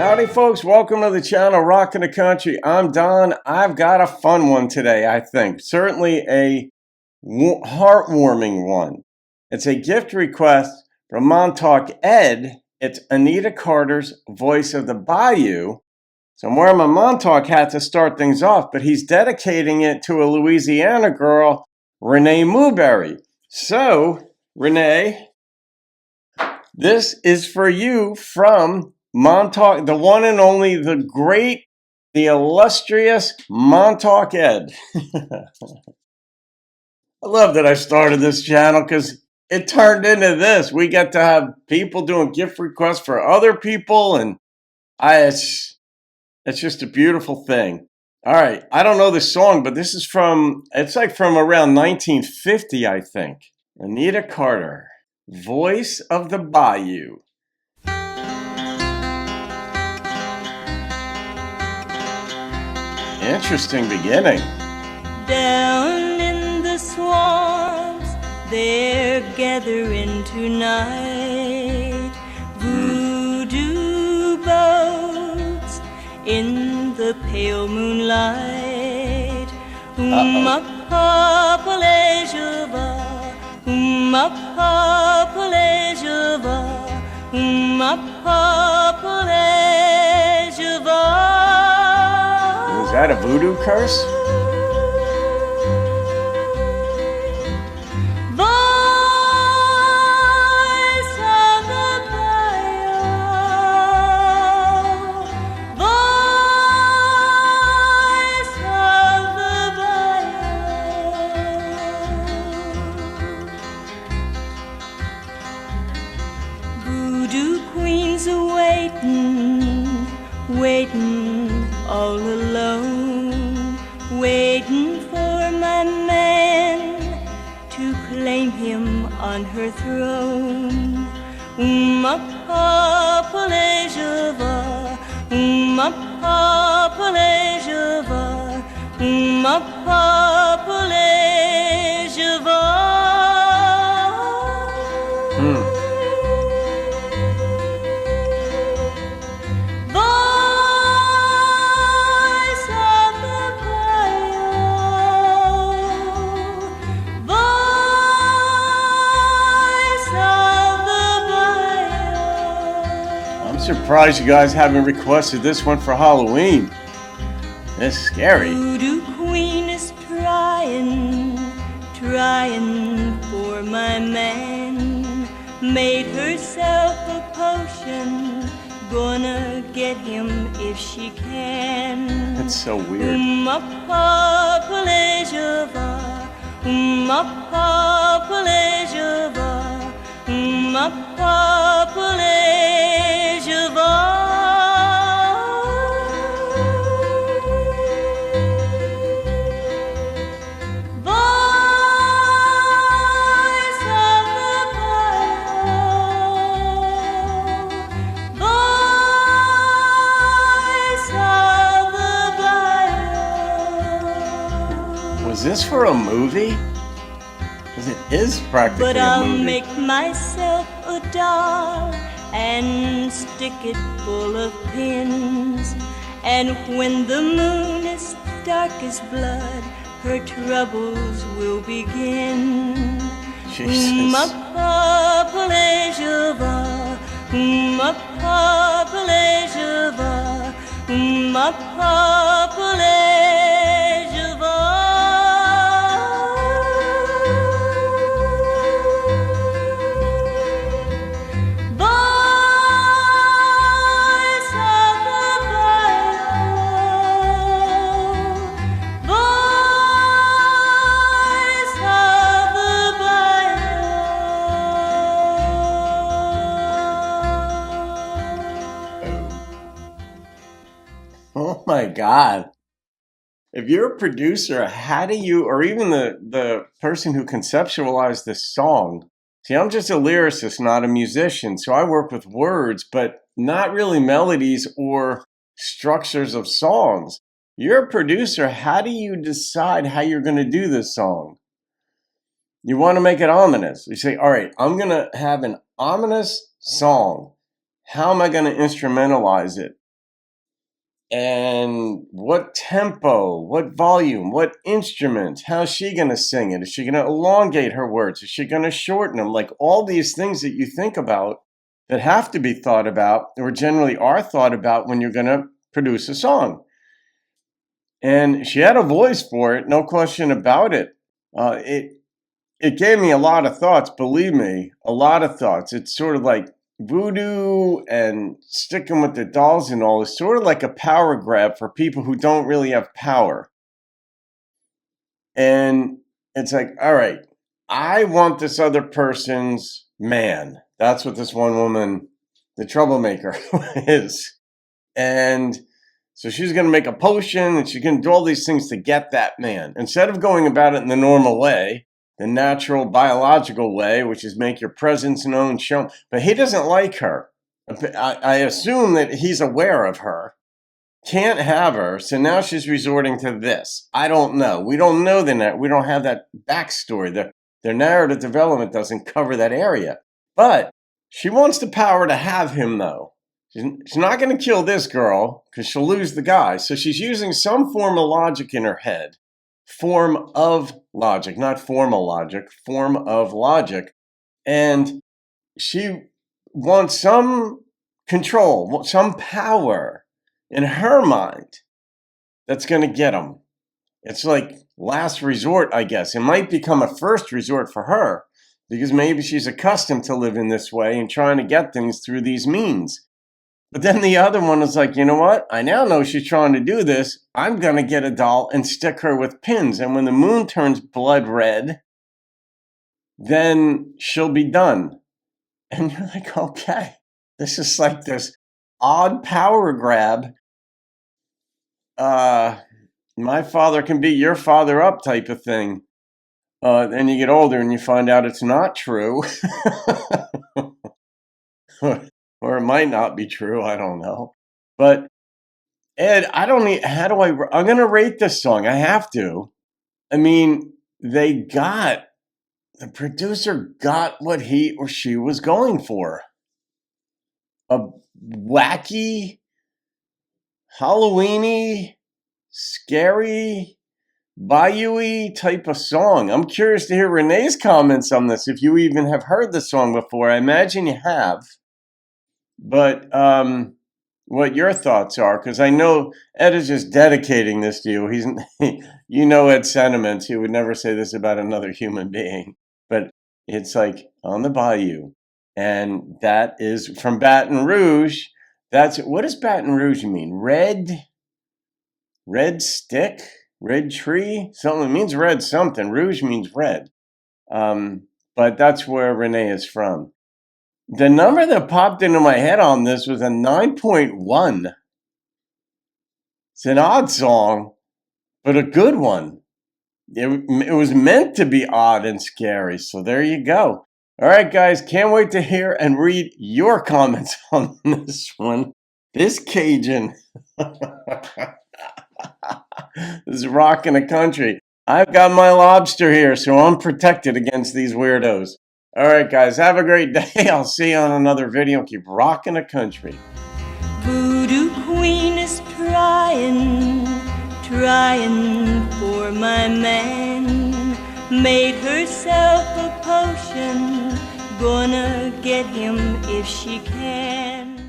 Howdy folks, welcome to the channel Rockin' the Country. I'm Don. I've got a fun one today, I think. Certainly a heartwarming one. It's a gift request from MontaukEd. It's Anita Carter's Voice of the Bayou. So I'm wearing my Montauk hat to start things off, but he's dedicating it to a Louisiana girl, Renee Mooberry. So, Renee, this is for you from Montauk, the one and only, the great, the illustrious MontaukEd. I love that I started this channel because it turned into this. We get to have people doing gift requests for other people, and it's just a beautiful thing. All right, I don't know this song, but this is it's like from around 1950, I think. Anita Carter, Voice of the Bayou. Interesting beginning. Down in the swamps, they're gathering tonight. Voodoo boats in the pale moonlight. Is that a voodoo curse? Voice of the Bayou, voice of the Bayou. Voodoo queens are waiting all alone, waiting for my man to claim him on her throne. Surprised you guys haven't requested this one for Halloween. It's scary. Voodoo queen is trying for my man. Made herself a potion, gonna get him if she can. That's so weird. Was this for a movie? Because it is practically but a I'll movie. make myself a doll and stick it full of pins. And when the moon is dark as blood, her troubles will begin. Jesus. Oh my God. If you're a producer, how do you, or even the person who conceptualized this song, see, I'm just a lyricist, not a musician, so I work with words, but not really melodies or structures of songs. You're a producer, how do you decide how you're going to do this song? You want to make it ominous. You say, all right, I'm going to have an ominous song. How am I going to instrumentalize it? and what tempo, what volume, what instrument, how's she going to sing it? Is she going to elongate her words? Is she going to shorten them? Like all these things that you think about that have to be thought about, or generally are thought about when you're going to produce a song. And she had a voice for it, no question about it. It gave me a lot of thoughts, believe me, a lot of thoughts. It's sort of like voodoo and sticking with the dolls and all is sort of like a power grab for people who don't really have power. And it's like, all right, I want this other person's man. That's what this one woman, the troublemaker, is. And so she's going to make a potion and she's going to do all these things to get that man. Instead of going about it in the normal way, the natural biological way, which is make your presence known, shown. But he doesn't like her. I assume that he's aware of her. Can't have her. So now she's resorting to this. I don't know. We don't know we don't have that backstory. Their narrative development doesn't cover that area. But she wants the power to have him, though. She's not going to kill this girl because she'll lose the guy. So she's using some form of logic in her head. Form of logic, not formal logic, form of logic. And she wants some control, some power in her mind that's going to get him. It's like last resort, I guess. It might become a first resort for her because maybe she's accustomed to living this way and trying to get things through these means. But then the other one is like, you know what? I now know she's trying to do this. I'm going to get a doll and stick her with pins. And when the moon turns blood red, then she'll be done. And you're like, okay, this is like this odd power grab. My father can beat your father up type of thing. Then you get older and you find out it's not true. Or it might not be true. I don't know. But Ed, I'm going to rate this song. I have to. I mean, the producer got what he or she was going for. A wacky, Halloween-y, scary, Bayou-y type of song. I'm curious to hear Renee's comments on this. If you even have heard the song before, I imagine you have. But what your thoughts are, because I know Ed is just dedicating this to you. You know Ed's sentiments. He would never say this about another human being. But it's like on the Bayou, and that is from Baton Rouge. What does Baton Rouge mean? Red stick, red tree. Something means red. Something. Rouge means red. But that's where Renee is from. The number that popped into my head on this was a 9.1. It's an odd song, but a good one. It was meant to be odd and scary, so there you go. All right, guys, can't wait to hear and read your comments on this one. This Cajun. This is rocking the country. I've got my lobster here, so I'm protected against these weirdos. All right, guys, have a great day. I'll see you on another video. Keep rocking the country. Voodoo Queen is trying for my man. Made herself a potion, gonna get him if she can.